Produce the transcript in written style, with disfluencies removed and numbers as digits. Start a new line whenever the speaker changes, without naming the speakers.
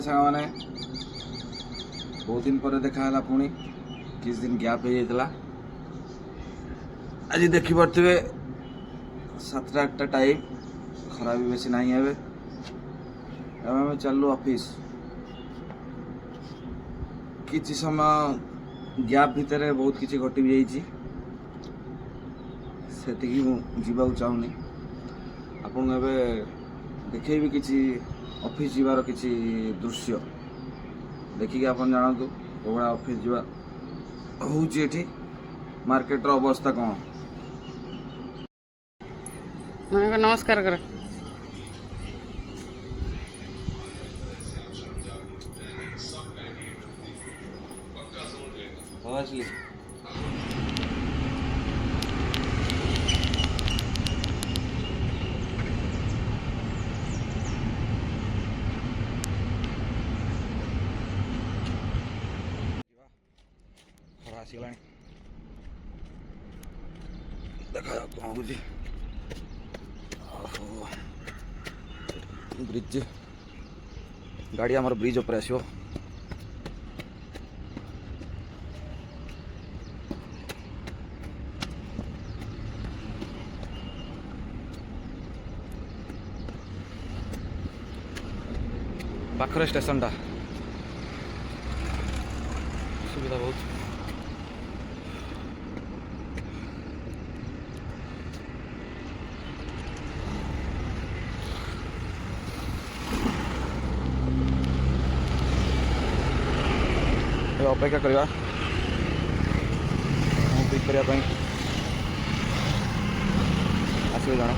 साने बहुत दिन पर देखा पुणी किस दिन गैप हो जाता आज देखी पारे 7-8 टाइम खरा भी बेसी नहीं है चलू ऑफिस किसी समय गैप भितर बहुत किसी घटी भी जाइए से जीवा चाहूनी आपन देखेबी किसी ऑफिस जीवार किसी दृश्य देखिए आप जानतु कौड़ा ऑफिस जीवा होची मार्केट रो अवस्था कौन।
नमस्कार कर
आसगला देखा कौन बुझी ब्रिज गाड़ी आमर ब्रिज उपर आसो पाखरे स्टेशन टा सुविधा बहुत अपेक्षा करवा पिक करने आसवे जन